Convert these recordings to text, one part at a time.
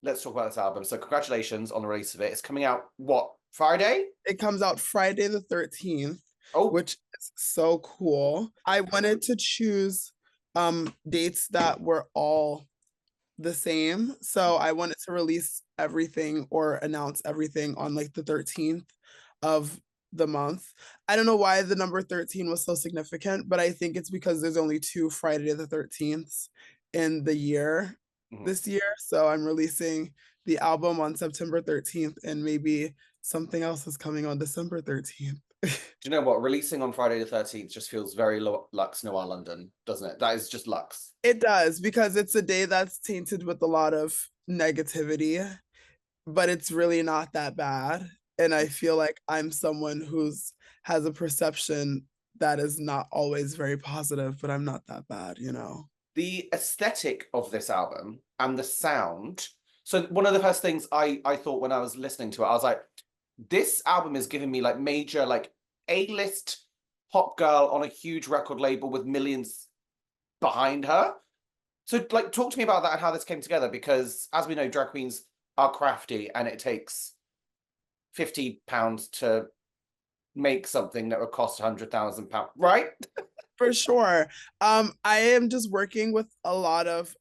let's talk about this album. So congratulations on the release of it. It's coming out, what, Friday? It comes out Friday the 13th, Oh, which is so cool. I wanted to choose dates that were all the same. So I wanted to release everything or announce everything on like the 13th of the month. I don't know why the number 13 was so significant, but I think it's because there's only two Friday the 13th in the year mhm. this year. So I'm releasing the album on September 13th and maybe something else is coming on December 13th. Do you know what? Releasing on Friday the 13th just feels very Luxx Noir London, doesn't it? That is just Luxe. It does because it's a day that's tainted with a lot of negativity, but it's really not that bad. And I feel like I'm someone who's has a perception that is not always very positive, but I'm not that bad, you know. The aesthetic of this album and the sound. So one of the first things I thought when I was listening to it, I was like, this album is giving me like major like A-list pop girl on a huge record label with millions behind her. So like talk to me about that and how this came together, because as we know, drag queens are crafty and it takes £50 to make something that would cost £100,000, right? For sure. I am just working with a lot of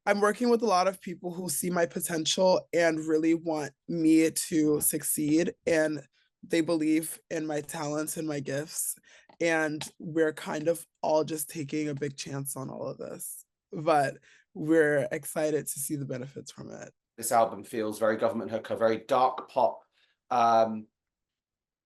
I'm working with a lot of people who see my potential and really want me to succeed and they believe in my talents and my gifts. And we're kind of all just taking a big chance on all of this. But we're excited to see the benefits from it. This album feels very government hooker, very dark pop, um,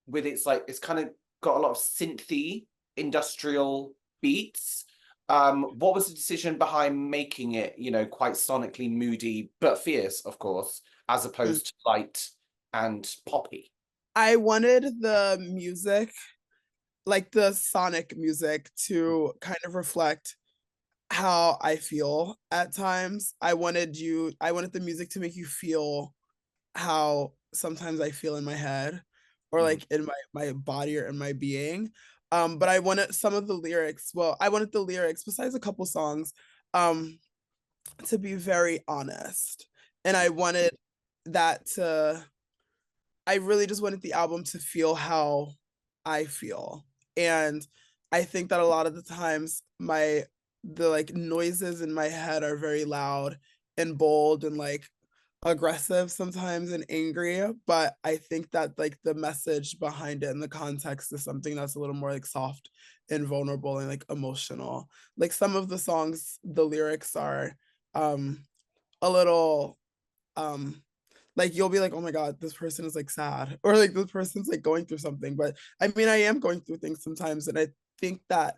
with its like it's kind of got a lot of synthy industrial beats. What was the decision behind making it, quite sonically moody but fierce, of course, as Mm. opposed to light and poppy? I wanted the music, like the sonic music, to kind of reflect how I feel at times. I wanted the music to make you feel how sometimes I feel in my head or Mhm. like in my body or in my being. But I wanted some of the lyrics, well, I wanted the lyrics, besides a couple songs, um, to be very honest. And I wanted that to, I really just wanted the album to feel how I feel. And I think that a lot of the times the like noises in my head are very loud and bold and like aggressive sometimes and angry, but I think that like the message behind it and the context is something that's a little more like soft and vulnerable and like emotional. Like some of the songs, the lyrics are um a little um like you'll be like, oh my god, this person is like sad, or like this person's like going through something. But I mean, I am going through things sometimes, and I think that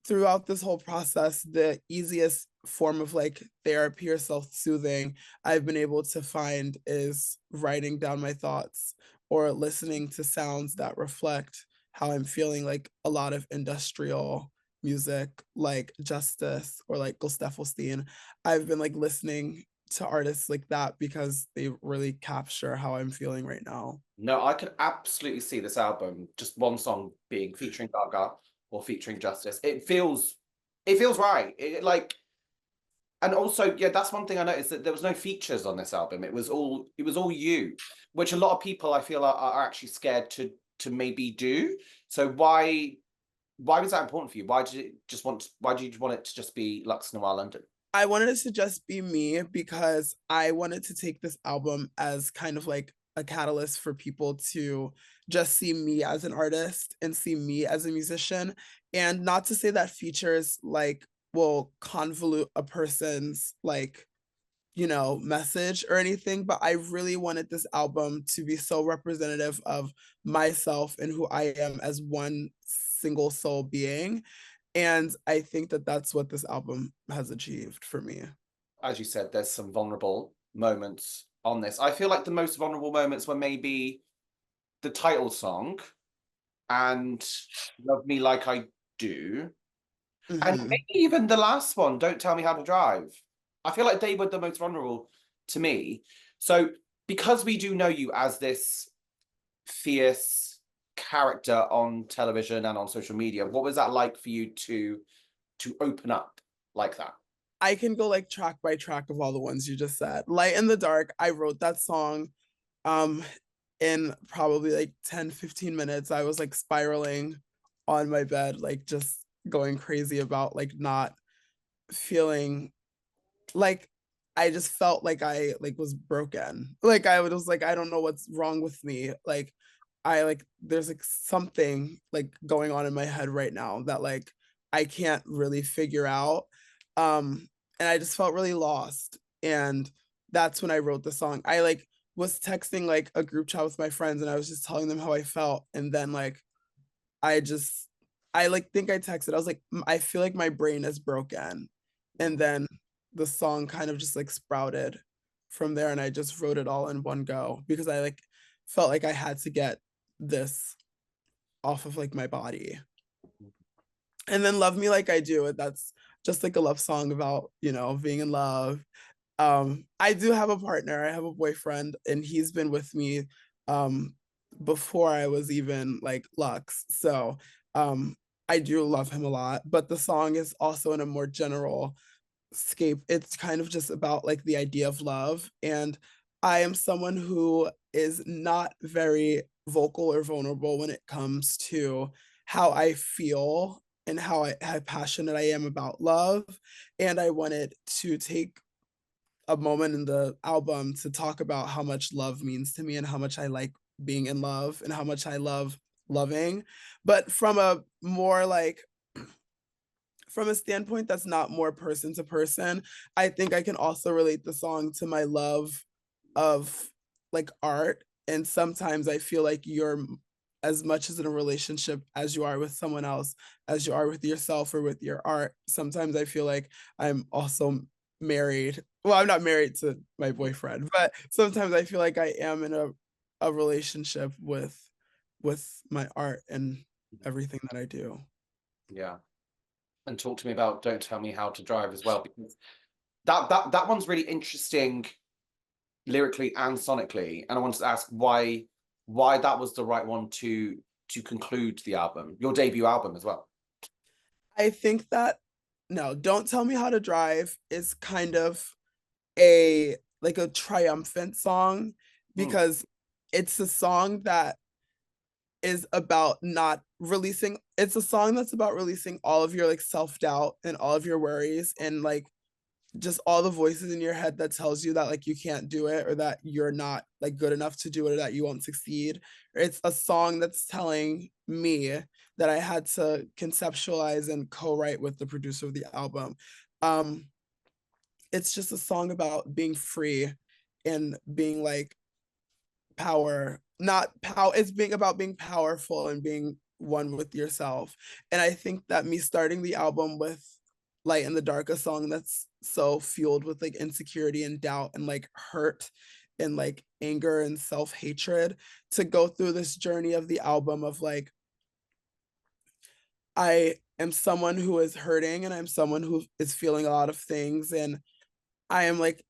throughout this whole process, the easiest form of like therapy or self-soothing I've been able to find is writing down my thoughts or listening to sounds that reflect how I'm feeling, like a lot of industrial music like Justice or like Gustavo. I've been like listening to artists like that because they really capture how I'm feeling right now. No, I could absolutely see this album, just one song being featuring Gaga or featuring Justice. It feels right. And also, yeah, that's one thing I noticed, that there was no features on this album. It was all you, which a lot of people I feel are actually scared to maybe do. So why was that important for you? Why did you want it to just be Luxx Noir London? I wanted it to just be me because I wanted to take this album as kind of like a catalyst for people to just see me as an artist and see me as a musician. And not to say that features like will convolute a person's like, you know, message or anything, but I really wanted this album to be so representative of myself and who I am as one single soul being. And I think that that's what this album has achieved for me. As you said, there's some vulnerable moments on this. I feel like the most vulnerable moments were maybe the title song and Love Me Like I Do. And Hmm. maybe even the last one, Don't Tell Me How to Drive. I feel like they were the most vulnerable to me. So, because we do know you as this fierce character on television and on social media, what was that like for you to open up like that? I can go like track by track of all the ones you just said. Light in the Dark, I wrote that song um in probably like 10-15 minutes. I was like spiraling on my bed, like just going crazy about like not feeling like I just felt like I like was broken. Like I was like, I don't know what's wrong with me. Like I like there's like something like going on in my head right now that like I can't really figure out. And I just felt really lost. And that's when I wrote the song. I like was texting like a group chat with my friends and I was just telling them how I felt. And then like I just I like think I texted. I was like, I feel like my brain is broken." And then the song kind of just like sprouted from there and I just wrote it all in one go because I like felt like I had to get this off of like my body. And then Love Me Like I Do, that's just like a love song about, you know, being in love. I do have a partner. I have a boyfriend and he's been with me um before I was even like Luxx. So I do love him a lot, but the song is also in a more general scape. It's kind of just about like the idea of love. And I am someone who is not very vocal or vulnerable when it comes to how I feel and how passionate I am about love. And I wanted to take a moment in the album to talk about how much love means to me and how much I like being in love and how much I love loving. But from a more like from a standpoint that's not more person to person, I think I can also relate the song to my love of like art. And sometimes I feel like you're as much as in a relationship as you are with someone else, as you are with yourself or with your art. Sometimes I feel like I'm also married. Well, I'm not married to my boyfriend, but sometimes I feel like I am in a relationship with my art and everything that I do. Yeah. And talk to me about Don't Tell Me How to Drive as well, because that one's really interesting lyrically and sonically. And I wanted to ask why that was the right one to conclude the album, your debut album as well. I think that no, Don't Tell Me How to Drive is kind of a like a triumphant song Mm. because it's a song that is about not releasing it's a song that's about releasing all of your like self-doubt and all of your worries and like just all the voices in your head that tells you that like you can't do it or that you're not like good enough to do it or that you won't succeed. It's a song that's telling me that I had to conceptualize and co-write with the producer of the album. Um, it's just a song about being free and being like power, not power. It's being about being powerful and being one with yourself. And I think that me starting the album with Light in the Dark, a song that's so fueled with like insecurity and doubt and like hurt and like anger and self-hatred, to go through this journey of the album of like, I am someone who is hurting and I'm someone who is feeling a lot of things and I am like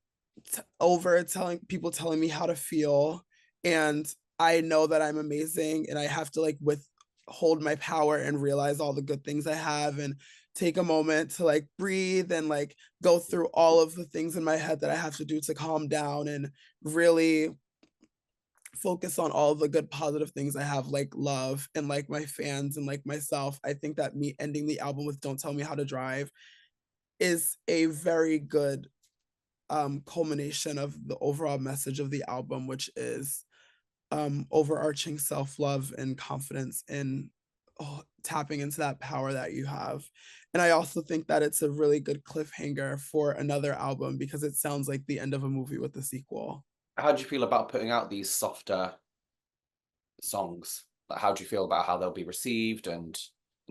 over telling people telling me how to feel, and I know that I'm amazing and I have to like withhold my power and realize all the good things I have and take a moment to like breathe and like go through all of the things in my head that I have to do to calm down and really focus on all the good positive things I have, like love and like my fans and like myself. I think that me ending the album with Don't Tell Me How to Drive is a very good culmination of the overall message of the album, which is overarching self-love and confidence in tapping into that power that you have. And I also think that it's a really good cliffhanger for another album because it sounds like the end of a movie with a sequel. How do you feel about putting out these softer songs? Like, how do you feel about how they'll be received and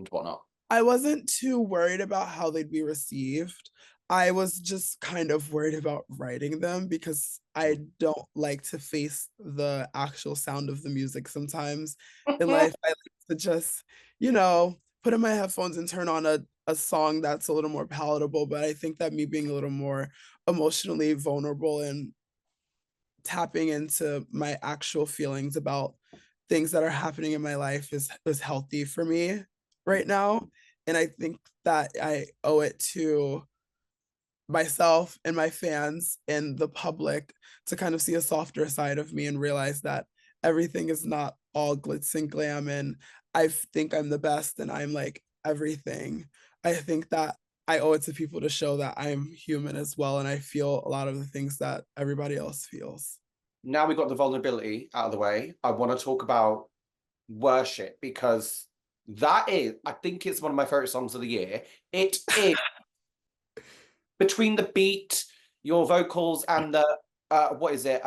whatnot? I wasn't too worried about how they'd be received. I was just kind of worried about writing them because I don't like to face the actual sound of the music sometimes in life. I like to just, you know, put in my headphones and turn on a song that's a little more palatable. But I think that me being a little more emotionally vulnerable and tapping into my actual feelings about things that are happening in my life is healthy for me right now. And I think that I owe it to myself and my fans and the public to kind of see a softer side of me and realize that everything is not all glitz and glam and I think I'm the best and I'm like everything. I think that I owe it to people to show that I'm human as well and I feel a lot of the things that everybody else feels. Now we got the vulnerability out of the way. I want to talk about Worship because that is, I think it's one of my favorite songs of the year. It is between the beat, your vocals, and the what is it?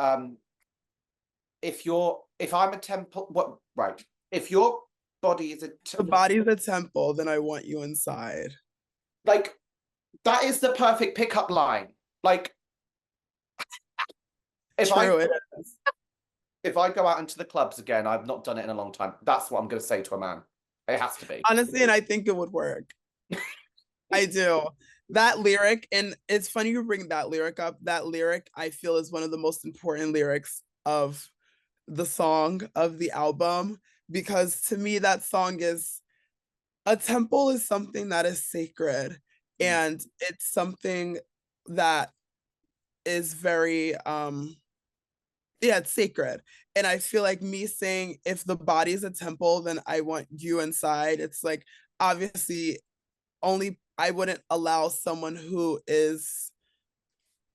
If I'm a temple, what right? If your body is a The body's a temple, then I want you inside. like that is the perfect pickup line. Like if True, I it is. if I go out into the clubs again, I've not done it in a long time. That's what I'm going to say to a man. It has to be. Honestly, and I think it would work. I do. That lyric, and it's funny you bring that lyric up. That lyric, I feel, is one of the most important lyrics of the song of the album because to me, that song is a temple is something that is sacred and it's something that is very yeah, it's sacred. And I feel like me saying if the body is a temple, then I want you inside. It's like obviously only I wouldn't allow someone who is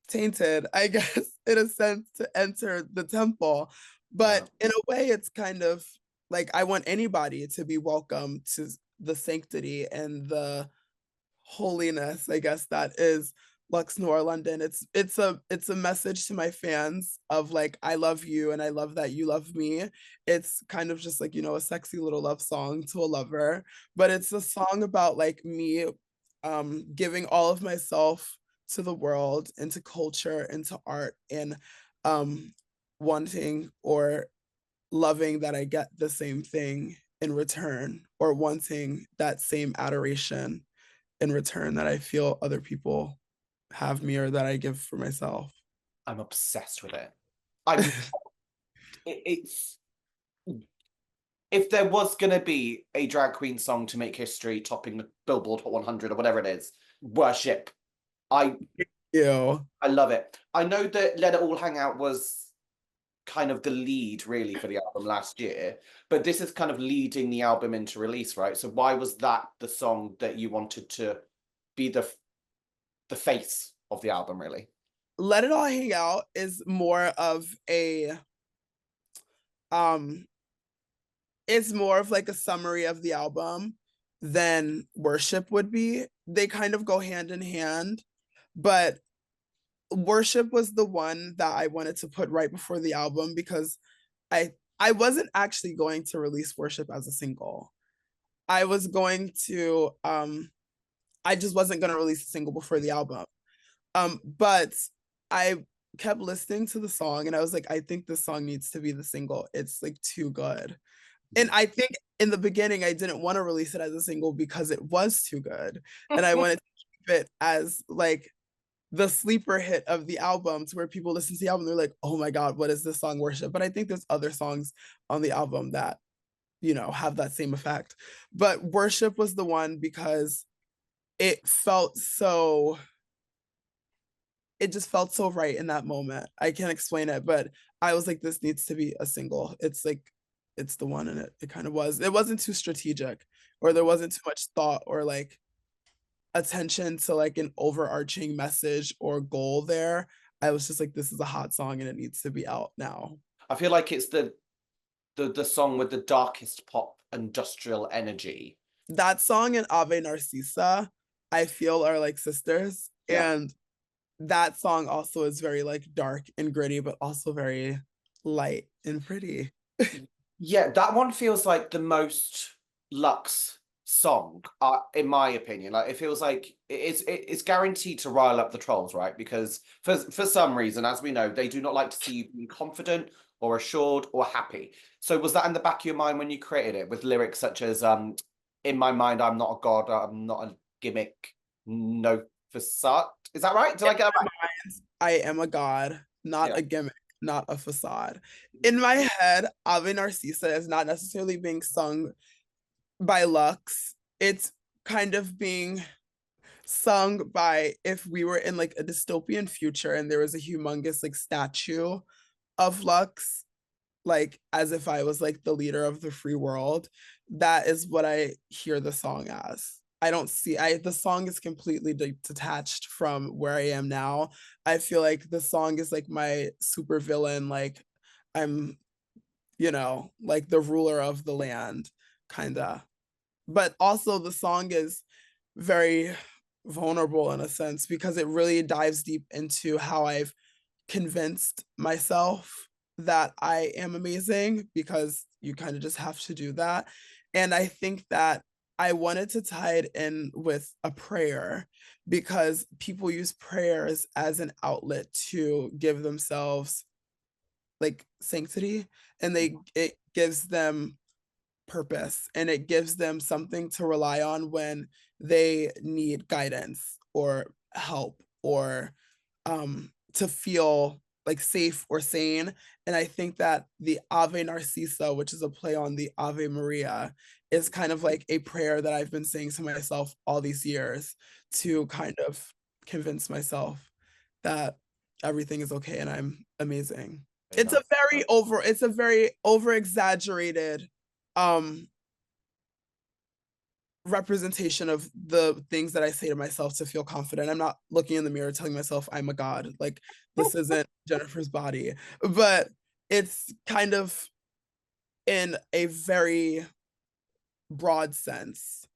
tainted, I guess, in a sense, to enter the temple. Yeah. But in a way, it's kind of like I want anybody to be welcome to the sanctity and the holiness, I guess, that is Luxx Noir London. It's a message to my fans of like I love you and I love that you love me. It's kind of just like, you know, a sexy little love song to a lover, but it's a song about like me giving all of myself to the world, into culture, into art, and um wanting or loving that I get the same thing in return or wanting that same adoration in return that I feel other people have me or that I give for myself. I'm obsessed with it. I'm it's if there was gonna be a drag queen song to make history, topping the Billboard Hot 100 or whatever it is, Worship. I Ew. I love it. I know that Let It All Hang Out was kind of the lead really for the album last year, but this is kind of leading the album into release, right? So why was that the song that you wanted to be the face of the album, really? Let It All Hang Out is more of a um it's more of like a summary of the album than Worship would be. They kind of go hand in hand, but Worship was the one that I wanted to put right before the album because I wasn't actually going to release Worship as a single. I was going to I just wasn't going to release a single before the album. But I kept listening to the song and I was like, I think this song needs to be the single. It's like too good. And I think in the beginning, I didn't want to release it as a single because it was too good. And I wanted to keep it as like the sleeper hit of the album to where people listen to the album, they're like, oh my God, what is this song Worship? But I think there's other songs on the album that, you know, have that same effect. But Worship was the one because it felt so it just felt so right in that moment. I can't explain it, but I was like, this needs to be a single. It's like, it's the one, and it kind of was. It wasn't too strategic, or there wasn't too much thought or like attention to like an overarching message or goal there. I was just like, this is a hot song and it needs to be out now. I feel like it's the song with the darkest pop industrial energy. That song and Ave Narcissa, I feel are like sisters. Yeah. And that song also is very like dark and gritty, but also very light and pretty. Yeah, that one feels like the most Luxx song, in my opinion. Like it feels like it's guaranteed to rile up the trolls, right? Because for some reason, as we know, they do not like to see you being confident or assured or happy. So was that in the back of your mind when you created it with lyrics such as in my mind, I'm not a god, I'm not a gimmick, no facade. Is that right? Did I get that right? I am a god, not Yeah. a gimmick, not a facade. In my head, Ave Narcissa is not necessarily being sung by Luxx. It's kind of being sung by, if we were in like a dystopian future and there was a humongous like statue of Luxx, like as if I was like the leader of the free world. That is what I hear the song as. I don't see I the song is completely detached from where I am now. I feel like the song is like my super villain, like I'm, like the ruler of the land, kind of. But also the song is very vulnerable in a sense because it really dives deep into how I've convinced myself that I am amazing, because you kind of just have to do that. And I think that I wanted to tie it in with a prayer, because people use prayers as an outlet to give themselves like sanctity, and it gives them purpose, and it gives them something to rely on when they need guidance or help, or to feel like safe or sane. And I think that the Ave Narcissa, which is a play on the Ave Maria, is kind of like a prayer that I've been saying to myself all these years to kind of convince myself that everything is okay and I'm amazing. Very nice. It's a very over exaggerated um representation of the things that I say to myself to feel confident. I'm not looking in the mirror telling myself I'm a god. Like, this isn't Jennifer's body, but it's kind of in a very broad sense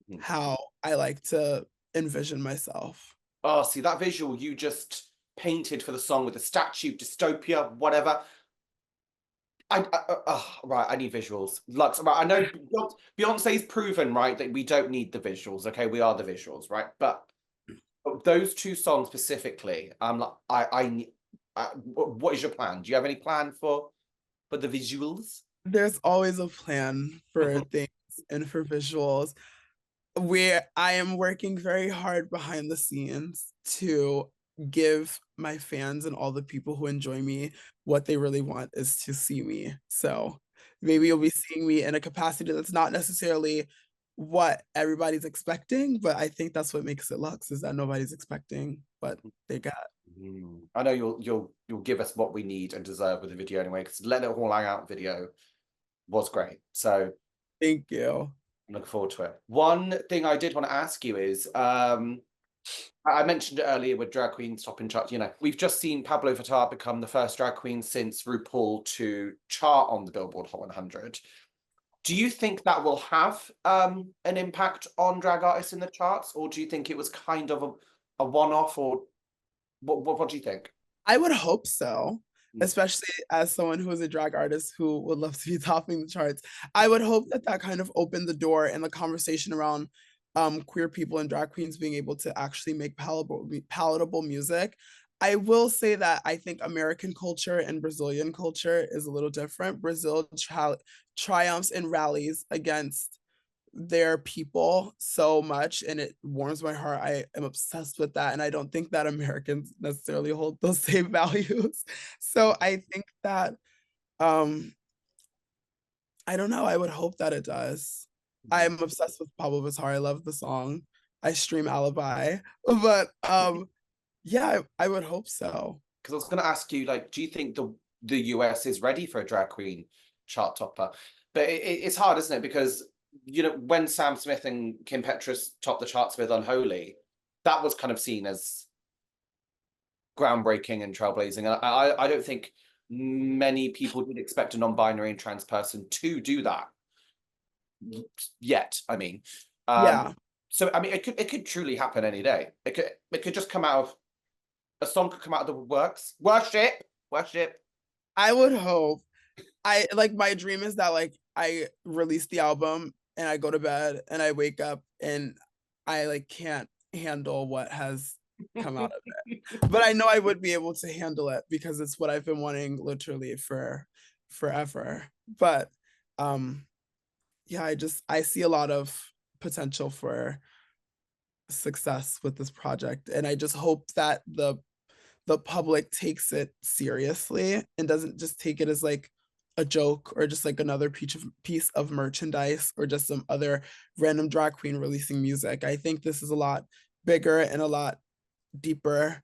Mhm. how I like to envision myself. Oh, see that visual you just painted for the song with the statue, dystopia, whatever. Right, I need visuals. Lux, right, I know Beyonce's proven, right, that we don't need the visuals. Okay, we are the visuals, right? But those two songs specifically, I'm like, I need. What is your plan? Do you have any plan for the visuals? There's always a plan for things and for visuals. Where I am working very hard behind the scenes to give my fans and all the people who enjoy me what they really want is to see me. So maybe you'll be seeing me in a capacity that's not necessarily what everybody's expecting, but I think that's what makes it Luxx, is that nobody's expecting what they got. I know you'll give us what we need and deserve with the video anyway, because Let It All Hang Out video was great. So Thank you. I'm looking forward to it. One thing I did want to ask you is, I mentioned it earlier with drag queens topping charts. We've just seen Pablo Vittar become the first drag queen since RuPaul to chart on the Billboard Hot 100. Do you think that will have an impact on drag artists in the charts, or do you think it was kind of a one-off, or what do you think? I would hope so, Mm. especially as someone who is a drag artist who would love to be topping the charts. I would hope that that kind of opened the door and the conversation around queer people and drag queens being able to actually make palatable music. I will say that I think American culture and Brazilian culture is a little different. Brazil triumphs and rallies against their people so much, and it warms my heart. I am obsessed with that, and I don't think that Americans necessarily hold those same values. So I think that I don't know, I would hope that it does. I'm obsessed with Pablo Vittar. I love the song. I stream Alibi. But yeah, I would hope so. Because I was going to ask you, like, do you think the US is ready for a drag queen chart topper? But it's hard, isn't it? Because when Sam Smith and Kim Petras topped the charts with Unholy, that was kind of seen as groundbreaking and trailblazing. And I don't think many people would expect a non-binary and trans person to do that yet. I mean, Yeah. so I mean, it could truly happen any day. It could just come out of a song could come out of the works. Worship. I would hope. I like, my dream is that like I release the album and I go to bed and I wake up and I like can't handle what has come out of it. But I know I would be able to handle it because it's what I've been wanting literally for forever. But yeah, I see a lot of potential for success with this project, and I just hope that the public takes it seriously and doesn't just take it as like a joke or just like another piece of merchandise or just some other random drag queen releasing music. I think this is a lot bigger and a lot deeper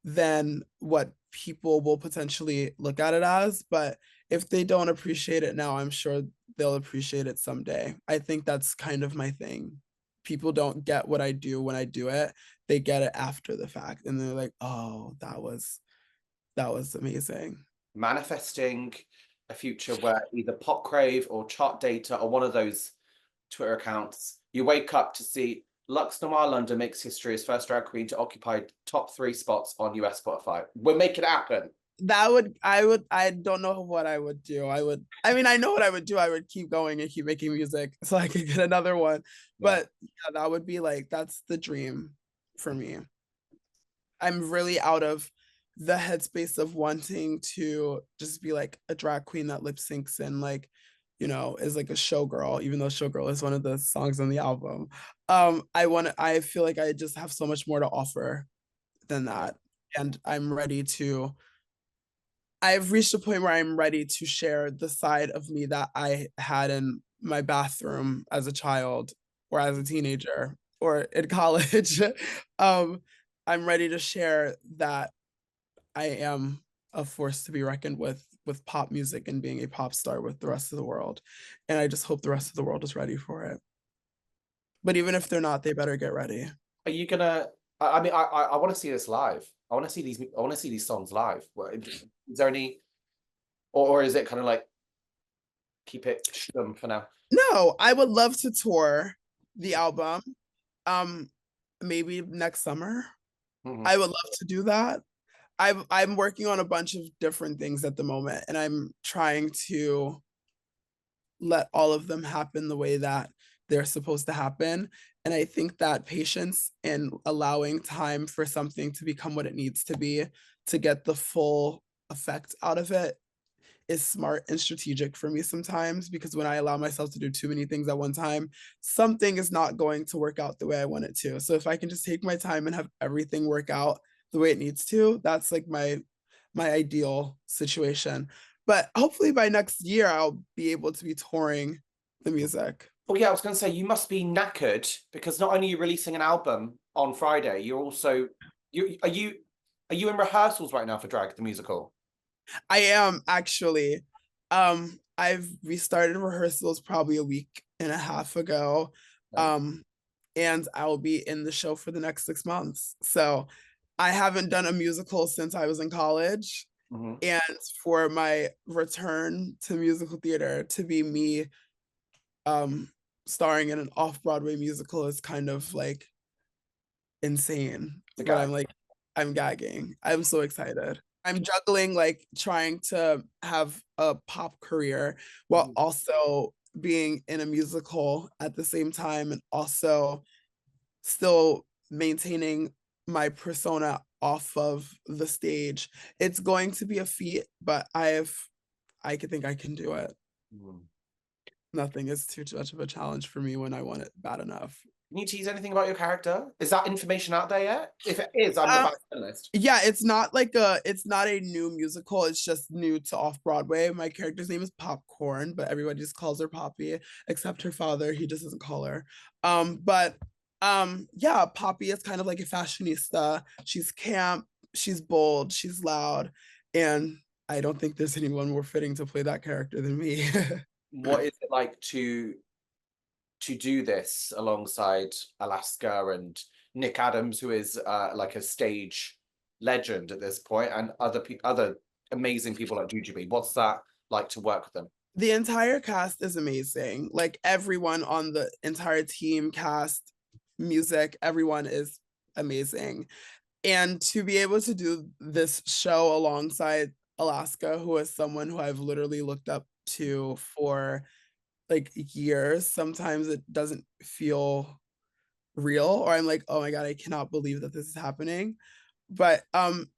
than what people will potentially look at it as. But if they don't appreciate it now, I'm sure they'll appreciate it someday. I think that's kind of my thing. People don't get what I do when I do it. They get it after the fact and they're like, "Oh, that was amazing." Manifesting a future where either Pop Crave or Chart Data or one of those Twitter accounts, you wake up to see Luxx Noir London makes history as first drag queen to occupy top 3 spots on US Spotify. We're making it happen. I don't know what I would do. I mean, I know what I would do. I would keep going and keep making music so I could get another one. Yeah. But yeah, that would be like, that's the dream for me. I'm really out of the headspace of wanting to just be like a drag queen that lip syncs and like, you know, is like a showgirl, even though showgirl is one of the songs on the album. I feel like I just have so much more to offer than that. And I've reached a point where I'm ready to share the side of me that I had in my bathroom as a child or as a teenager or in college. um, I'm ready to share that I am a force to be reckoned with pop music and being a pop star with the rest of the world. And I just hope the rest of the world is ready for it. But even if they're not, they better get ready. Are you gonna? I mean, I want to see this live. I want to see these. I want to see these songs live. Is there any, or is it kind of like keep it stum for now? No, I would love to tour the album. Um, maybe next summer. Mm-hmm. I would love to do that. I'm working on a bunch of different things at the moment, and I'm trying to let all of them happen the way that they're supposed to happen. And I think that patience and allowing time for something to become what it needs to be to get the full effect out of it is smart and strategic for me sometimes, because when I allow myself to do too many things at one time, something is not going to work out the way I want it to. So if I can just take my time and have everything work out the way it needs to, that's like my ideal situation. But hopefully by next year I'll be able to be touring the music. Well, yeah, I was going to say you must be knackered because not only are you releasing an album on Friday, you're also you in rehearsals right now for Drag the musical? I am actually. I've restarted rehearsals probably a week and a half ago. Right. Um, and I will be in the show for the next 6 months. So I haven't done a musical since I was in college. Mm-hmm. And for my return to musical theater to be me um starring in an off-Broadway musical is kind of like insane. But I'm like, I'm gagging. I'm so excited. I'm juggling like trying to have a pop career while also being in a musical at the same time and also still maintaining my persona off of the stage. It's going to be a feat, but I could think I can do it. Mm. Nothing is too much of a challenge for me when I want it bad enough. Can you tease anything about your character? Is that information out there yet? If it is, I'm about to list. Yeah, it's not a new musical. It's just new to off Broadway. My character's name is Popcorn, but everybody just calls her Poppy, except her father. He just doesn't call her. But yeah, Poppy is kind of like a fashionista. She's camp, she's bold, she's loud, and I don't think there's anyone more fitting to play that character than me. What is it like to do this alongside Alaska and Nick Adams, who is like a stage legend at this point, and other amazing people like Jujubee? What's that like to work with them? The entire cast is amazing. Like everyone on the entire team, cast, music, everyone is amazing. And to be able to do this show alongside Alaska, who is someone who I've literally looked up to for like years, sometimes it doesn't feel real, or I'm like, oh my God, I cannot believe that this is happening. But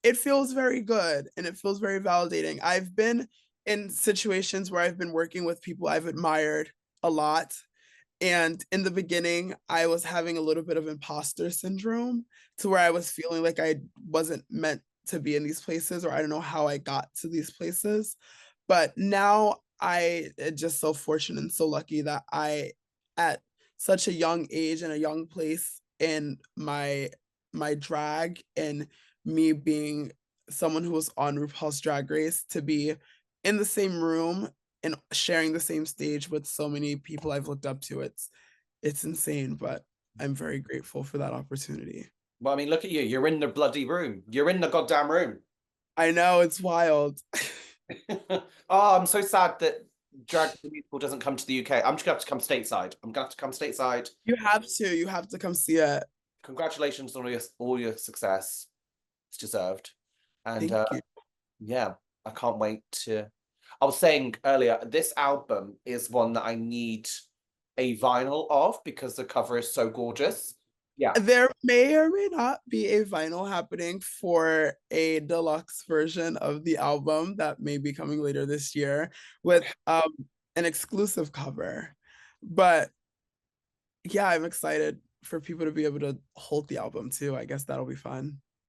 it feels very good and it feels very validating. I've been in situations where I've been working with people I've admired a lot. And in the beginning, I was having a little bit of imposter syndrome to where I was feeling like I wasn't meant to be in these places, or I don't know how I got to these places. But now I am just so fortunate and so lucky that I, at such a young age and a young place in my my drag and me being someone who was on RuPaul's Drag Race to be in the same room and sharing the same stage with so many people I've looked up to. It's insane, but I'm very grateful for that opportunity. Well, I mean, look at you. You're in the bloody room. You're in the goddamn room. I know, it's wild. Oh, I'm so sad that Drag the Musical doesn't come to the UK. I'm just gonna have to come stateside. I'm gonna have to come stateside. You have to come see it. Congratulations on all your success. It's deserved. And Thank you. yeah, I can't wait to. I was saying earlier, this album is one that I need a vinyl of because the cover is so gorgeous. Yeah. There may or may not be a vinyl happening for a deluxe version of the album that may be coming later this year with an exclusive cover. But yeah, I'm excited for people to be able to hold the album too. I guess that'll be fun.